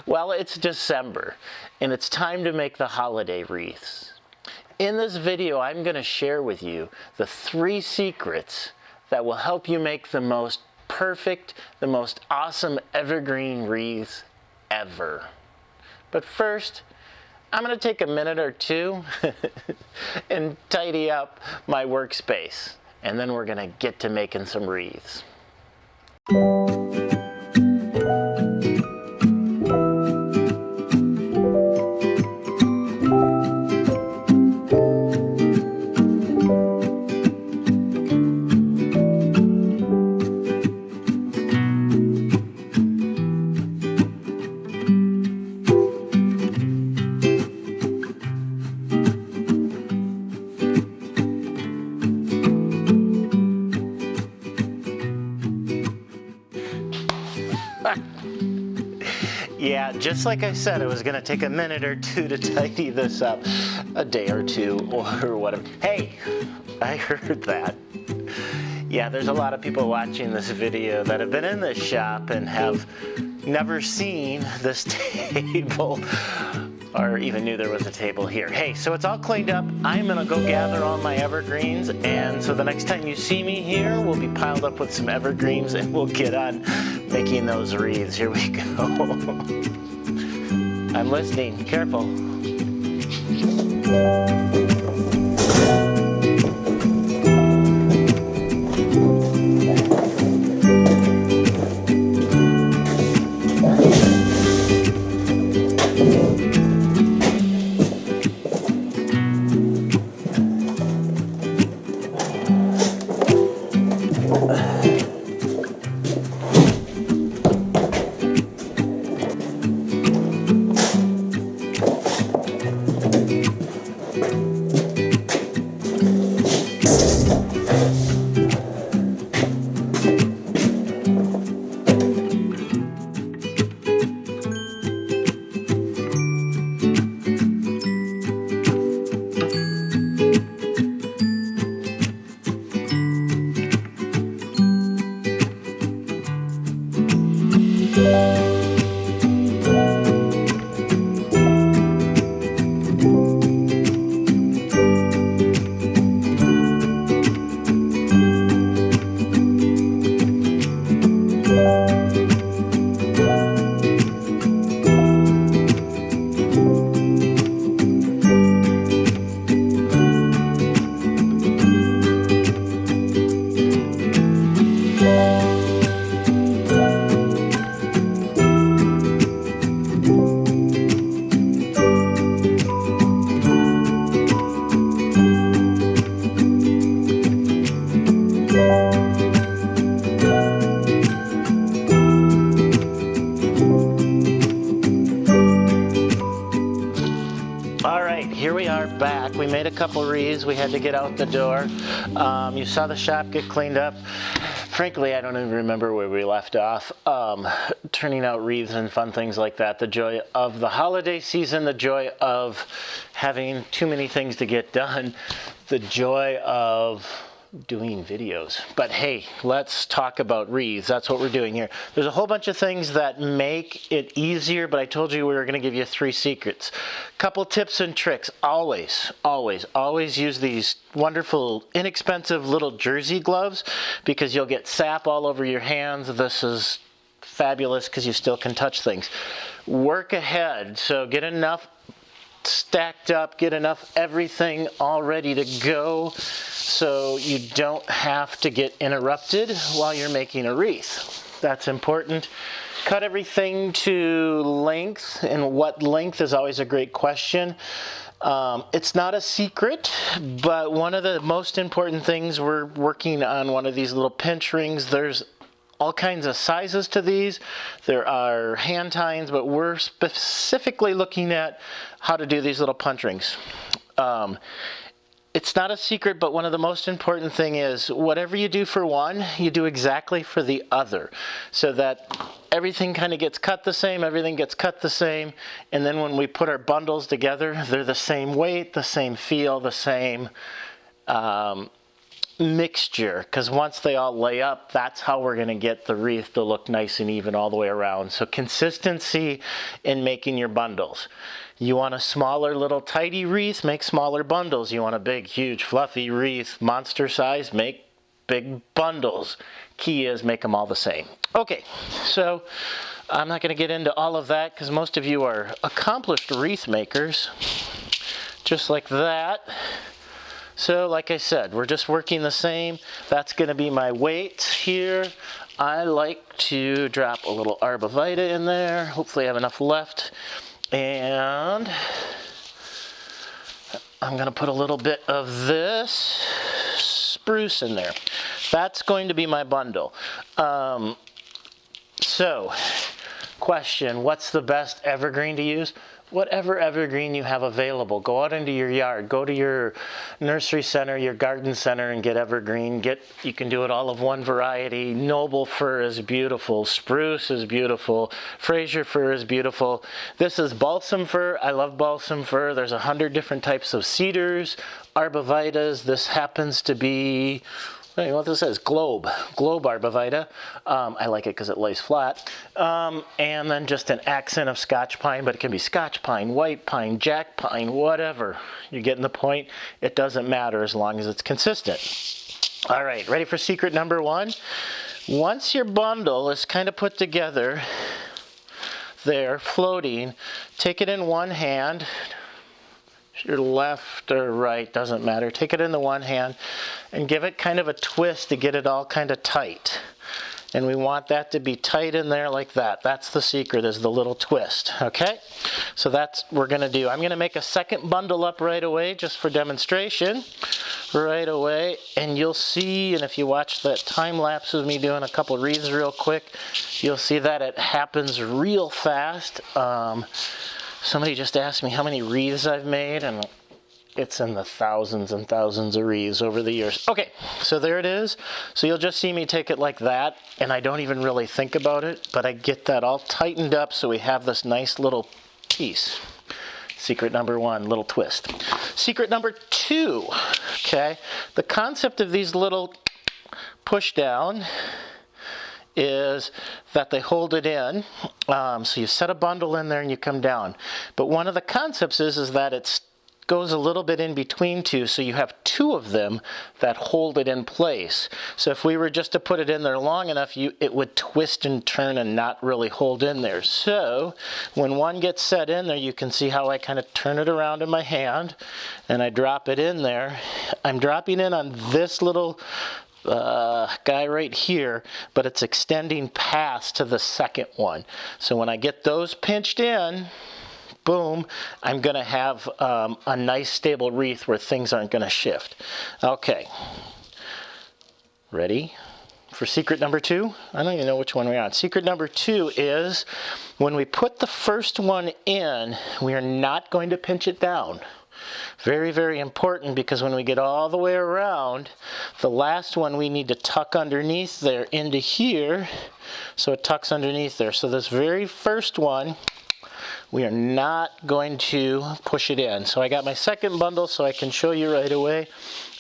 Well, it's December, and it's time to make the holiday wreaths. In this video, I'm going to share with you the 3 secrets that will help you make the most perfect, the most awesome evergreen wreaths ever. But first, I'm going to take a minute or two and tidy up my workspace, and then we're going to get to making some wreaths. Yeah, just like I said, it was going to take a minute or two to tidy this up, a day or two or whatever. Hey, I heard that. Yeah, there's a lot of people watching this video that have been in this shop and have never seen this table or even knew there was a table here. Hey, so it's all cleaned up. I'm gonna go gather all my evergreens, and so the next time you see me here, we'll be piled up with some evergreens and we'll get on making those wreaths. Here we go. I'm listening, careful. Here we are back. We made a couple wreaths. We had to get out the door. You saw the shop get cleaned up. Frankly, I don't even remember where we left off. Turning out wreaths and fun things like that. The joy of the holiday season, the joy of having too many things to get done, the joy of doing videos. But hey, let's talk about wreaths. That's what we're doing here. There's a whole bunch of things that make it easier, but I told you we were going to give you 3 secrets. Couple tips and tricks. Always use these wonderful, inexpensive little jersey gloves because you'll get sap all over your hands. This is fabulous because you still can touch things. Work ahead. So get enough stacked up, get enough everything all ready to go so you don't have to get interrupted while you're making a wreath. That's important. Cut everything to length, and what length is always a great question. It's not a secret, but one of the most important things, we're working on one of these little pinch rings. There's all kinds of sizes to these. There are hand tines, but we're specifically looking at how to do these little punch rings. It's not a secret, but one of the most important thing is whatever you do for one, you do exactly for the other, so that everything kind of gets cut the same, everything gets cut the same, and then when we put our bundles together, they're the same weight, the same feel, the same mixture, because once they all lay up, that's how we're going to get the wreath to look nice and even all the way around. So consistency in making your bundles. You want a smaller little tidy wreath, make smaller bundles. You want a big, huge, fluffy wreath, monster size, make big bundles. Key is make them all the same. Okay, so I'm not going to get into all of that because most of you are accomplished wreath makers, just like that. So like I said, we're just working the same. That's going to be my weights here. I like to drop a little arborvitae in there. Hopefully I have enough left. And I'm going to put a little bit of this spruce in there. That's going to be my bundle. So, question, what's the best evergreen to use? Whatever evergreen you have available. Go out into your yard. Go to your nursery center, your garden center, and get evergreen. You can do it all of one variety. Noble fir is beautiful. Spruce is beautiful. Fraser fir is beautiful. This is balsam fir. I love balsam fir. There's 100 different types of cedars, arborvitaes. This happens to be... what this says, globe arborvitae. I like it because it lays flat. And then just an accent of Scotch pine, but it can be Scotch pine, white pine, jack pine, whatever. You're getting the point. It doesn't matter as long as it's consistent. All right, ready for secret number one? Once your bundle is kind of put together, there, floating, take it in one hand. Your left or right, doesn't matter. Take it in the one hand and give it kind of a twist to get it all kind of tight. And we want that to be tight in there like that. That's the secret, is the little twist, okay? So that's what we're gonna do. I'm gonna make a second bundle up right away just for demonstration, right away. And you'll see, and if you watch that time lapse of me doing a couple wreaths real quick, you'll see that it happens real fast. Somebody just asked me how many wreaths I've made, and it's in the thousands and thousands of wreaths over the years. Okay, so there it is. So you'll just see me take it like that, and I don't even really think about it, but I get that all tightened up so we have this nice little piece. Secret number one, little twist. Secret number two, okay? The concept of these little push down is that they hold it in. So you set a bundle in there and you come down. But one of the concepts is that it goes a little bit in between two, so you have two of them that hold it in place. So if we were just to put it in there long enough, it would twist and turn and not really hold in there. So when one gets set in there, you can see how I kind of turn it around in my hand and I drop it in there. I'm dropping in on this little guy right here, but it's extending past to the second one. So when I get those pinched in, boom, I'm going to have a nice stable wreath where things aren't going to shift. Okay, ready for secret number two? I don't even know which one we're on. Secret number two is when we put the first one in, we are not going to pinch it down. Very, very important, because when we get all the way around, the last one we need to tuck underneath there into here, so it tucks underneath there. So this very first one, we are not going to push it in. So I got my second bundle so I can show you right away.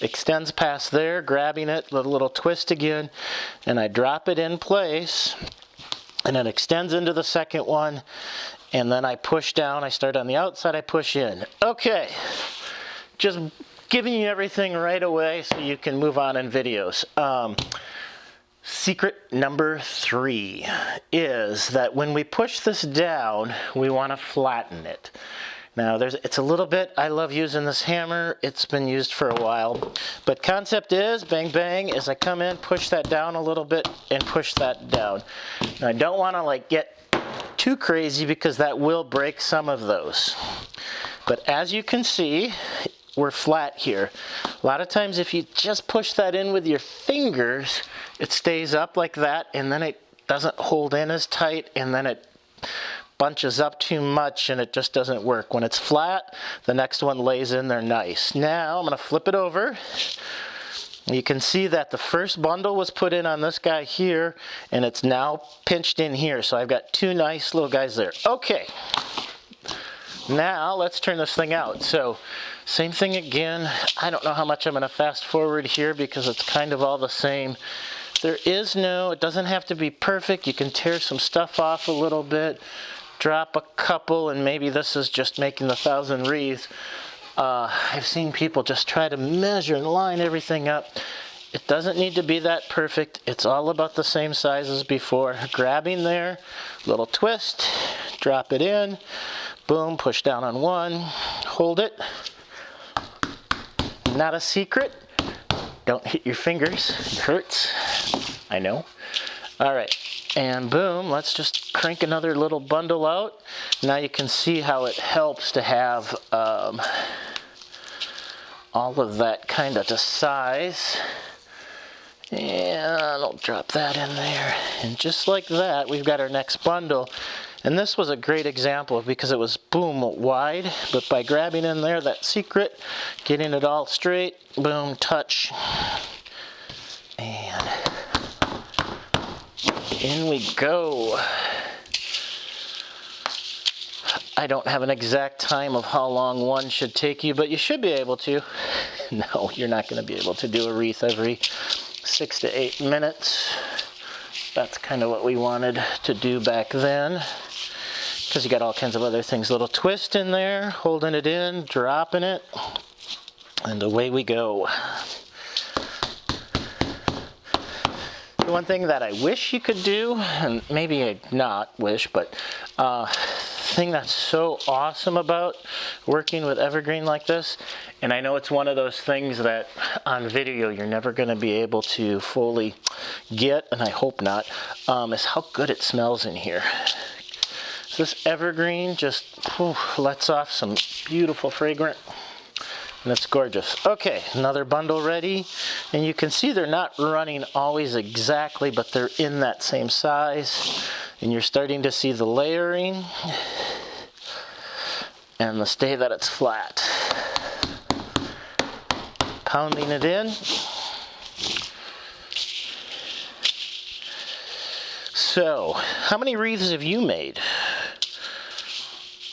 Extends past there, grabbing it, a little twist again, and I drop it in place, and it extends into the second one, and then I push down. I start on the outside, I push in. Okay, just giving you everything right away so you can move on in videos. Secret number three is that when we push this down, we want to flatten it. Now, it's a little bit, I love using this hammer. It's been used for a while. But concept is, bang, bang, as I come in, push that down a little bit and push that down. Now, I don't want to like get too crazy because that will break some of those. But as you can see, we're flat here. A lot of times if you just push that in with your fingers, it stays up like that, and then it doesn't hold in as tight, and then it bunches up too much and it just doesn't work. When it's flat, the next one lays in there nice. Now I'm going to flip it over. You can see that the first bundle was put in on this guy here, and it's now pinched in here. So I've got two nice little guys there. Okay, Now let's turn this thing out. So same thing again. I don't know how much I'm going to fast forward here because it's kind of all the same. It doesn't have to be perfect. You can tear some stuff off a little bit, drop a couple, and maybe this is just making the 1,000 wreaths. I've seen people just try to measure and line everything up. It doesn't need to be that perfect. It's all about the same size as before. Grabbing there, little twist, drop it in, boom, push down on one, hold it. Not a secret. Don't hit your fingers. It hurts. I know. All right. And boom, let's just crank another little bundle out. Now you can see how it helps to have all of that kind of to size. And I'll drop that in there. And just like that, we've got our next bundle. And this was a great example because it was, boom, wide. But by grabbing in there, that secret, getting it all straight, boom, touch. And in we go. I don't have an exact time of how long one should take you, but you should be able to. No, you're not going to be able to do a wreath every 6 to 8 minutes. That's kind of what we wanted to do back then, because you got all kinds of other things. Little twist in there, holding it in, dropping it, and away we go. The one thing that I wish you could do, and maybe I not wish, but thing that's so awesome about working with Evergreen like this, and I know it's one of those things that on video you're never going to be able to fully get, and I hope not, is how good it smells in here. So this Evergreen just lets off some beautiful fragrance, and it's gorgeous. Okay, another bundle ready, and you can see they're not running always exactly, but they're in that same size, and you're starting to see the layering and the stay that it's flat. Pounding it in. So, how many wreaths have you made?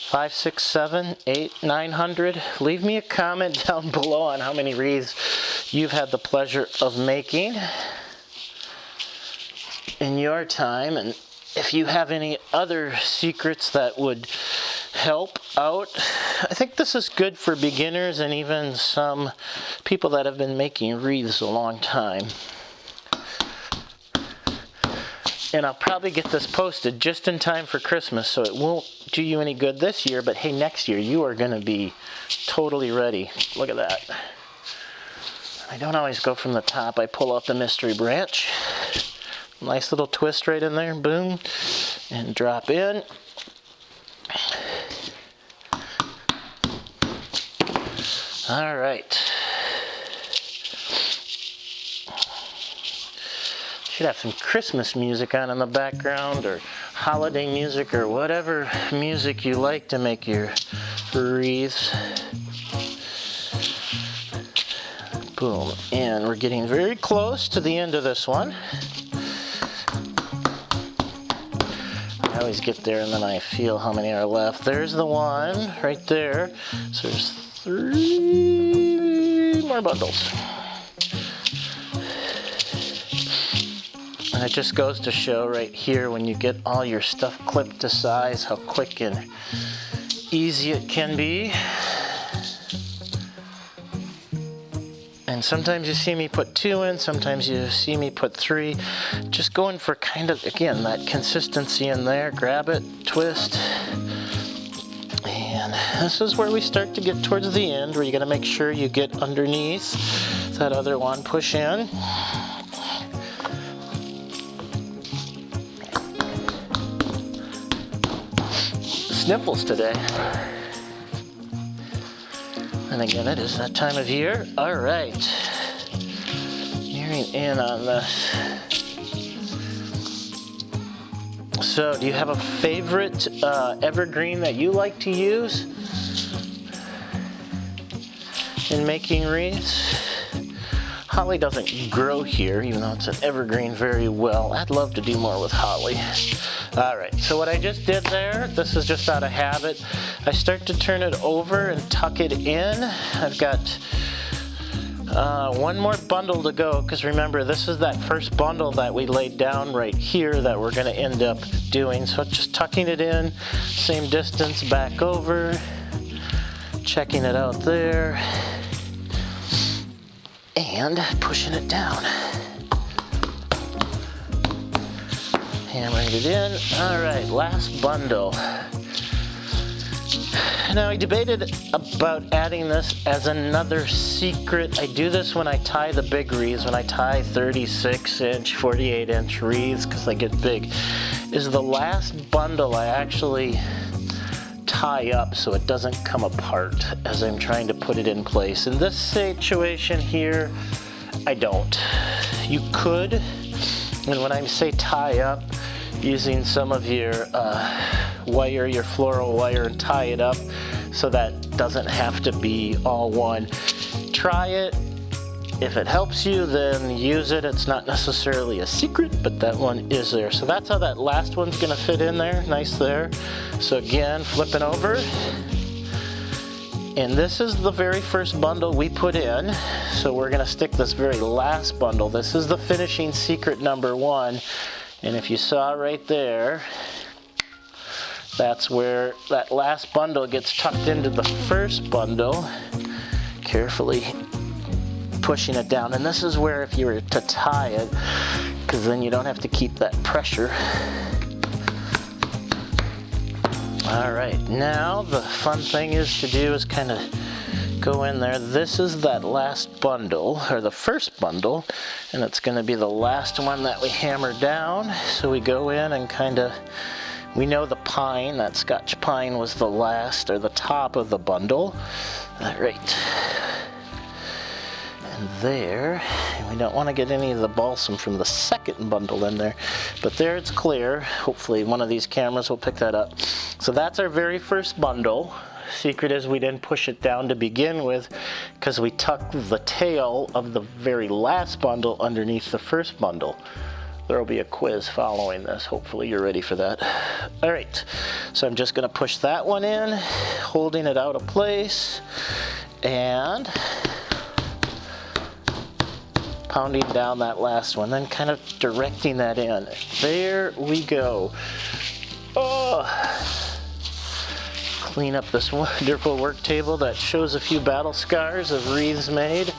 5, 6, 7, 8, 900? Leave me a comment down below on how many wreaths you've had the pleasure of making in your time, and if you have any other secrets that would help out. I think this is good for beginners and even some people that have been making wreaths a long time. And I'll probably get this posted just in time for Christmas, so it won't do you any good this year, but hey, next year you are going to be totally ready. Look at that. I don't always go from the top. I pull out the mystery branch. Nice little twist right in there, boom, and drop in. All right. Should have some Christmas music on in the background, or holiday music, or whatever music you like to make your wreaths. Boom, and we're getting very close to the end of this one. I always get there and then I feel how many are left. There's the one right there. So there's 3 more bundles. And it just goes to show right here, when you get all your stuff clipped to size, how quick and easy it can be. And sometimes you see me put 2 in, sometimes you see me put 3. Just going for kind of, again, that consistency in there. Grab it, twist. And this is where we start to get towards the end, where you gotta make sure you get underneath that other one. Push in. Sniffles today. And again, it is that time of year. All right. Nearing in on this. So, do you have a favorite evergreen that you like to use in making wreaths? Holly doesn't grow here, even though it's an evergreen very well. I'd love to do more with holly. All right, so what I just did there, this is just out of habit. I start to turn it over and tuck it in. I've got one more bundle to go, because remember, this is that first bundle that we laid down right here that we're going to end up doing. So just tucking it in, same distance back over, checking it out there, and pushing it down. Hammering it in. All right, last bundle. Now, I debated about adding this as another secret. I do this when I tie the big wreaths, when I tie 36-inch, 48-inch wreaths, because they get big. Is the last bundle I actually tie up so it doesn't come apart as I'm trying to put it in place. In this situation here, I don't. You could, and when I say tie up, using some of your wire, your floral wire, and tie it up so that doesn't have to be all one. Try it. If it helps you, then use it. It's not necessarily a secret, but that one is there. So that's how that last one's gonna fit in there, nice there. So again, flipping over. And this is the very first bundle we put in. So we're gonna stick this very last bundle. This is the finishing secret number 1. And if you saw right there, that's where that last bundle gets tucked into the first bundle, carefully pushing it down. And this is where, if you were to tie it, because then you don't have to keep that pressure. All right, now the fun thing is to do is kind of go in there. This is that last bundle, or the first bundle, and it's going to be the last one that we hammer down. So we go in and kind of, we know the pine, that Scotch pine was the last, or the top of the bundle. All right. And there, we don't want to get any of the balsam from the second bundle in there, but there it's clear. Hopefully one of these cameras will pick that up. So that's our very first bundle. Secret is we didn't push it down to begin with because we tucked the tail of the very last bundle underneath the first bundle. There will be a quiz following this. Hopefully you're ready for that. All right, so I'm just going to push that one in, holding it out of place, and pounding down that last one, then kind of directing that in. There we go. Oh. Clean up this wonderful work table that shows a few battle scars of wreaths made.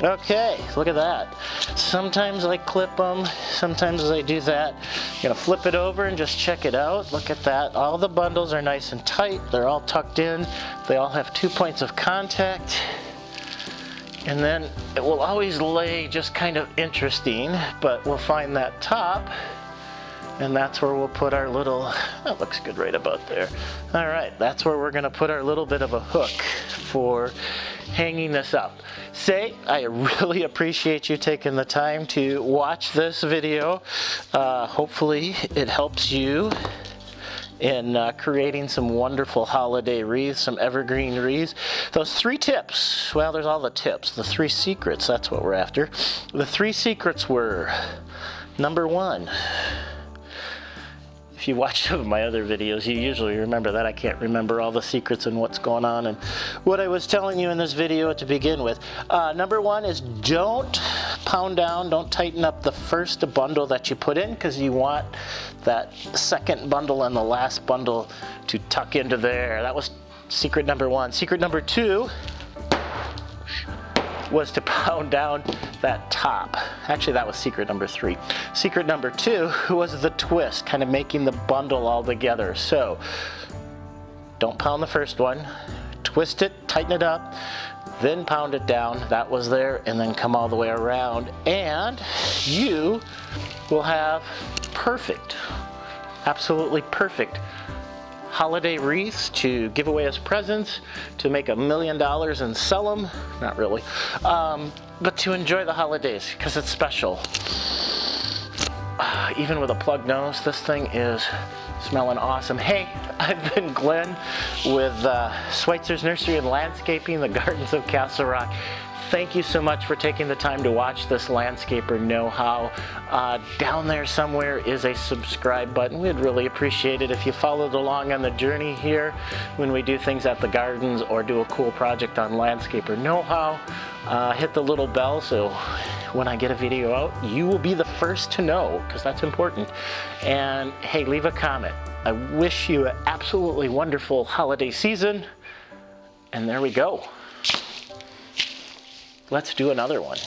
Okay, look at that. Sometimes I clip them, sometimes I do that. I'm gonna flip it over and just check it out. Look at that. All the bundles are nice and tight. They're all tucked in. They all have 2 points of contact. And then it will always lay just kind of interesting, but we'll find that top. And that's where we'll put our little, that looks good right about there. All right, that's where we're gonna put our little bit of a hook for hanging this up. Say, I really appreciate you taking the time to watch this video. Hopefully it helps you in creating some wonderful holiday wreaths, some evergreen wreaths. Those 3 tips, well, there's all the tips, the 3 secrets, that's what we're after. The 3 secrets were, number 1, if you watch some of my other videos, you usually remember that. I can't remember all the secrets and what's going on and what I was telling you in this video to begin with. Number 1 is don't pound down, don't tighten up the first bundle that you put in, because you want that second bundle and the last bundle to tuck into there. That was secret number 1. Secret number 2 was to pound down that top. Actually, that was secret number 3. Secret number 2 was the twist, kind of making the bundle all together. So don't pound the first one, twist it, tighten it up, then pound it down. That was there, and then come all the way around, and you will have perfect, absolutely perfect holiday wreaths to give away as presents, to make $1 million and sell them. Not really, but to enjoy the holidays, because it's special. Even with a plug nose, this thing is smelling awesome. Hey, I've been Glenn with Schweitzer's Nursery and Landscaping, the Gardens of Castle Rock. thank you so much for taking the time to watch this Landscaper Know-How. Down there somewhere is a subscribe button. We'd really appreciate it if you followed along on the journey here when we do things at the gardens or do a cool project on Landscaper Know-How. Hit the little bell so when I get a video out, you will be the first to know, because that's important. And hey, leave a comment. I wish you an absolutely wonderful holiday season. And there we go. Let's do another one.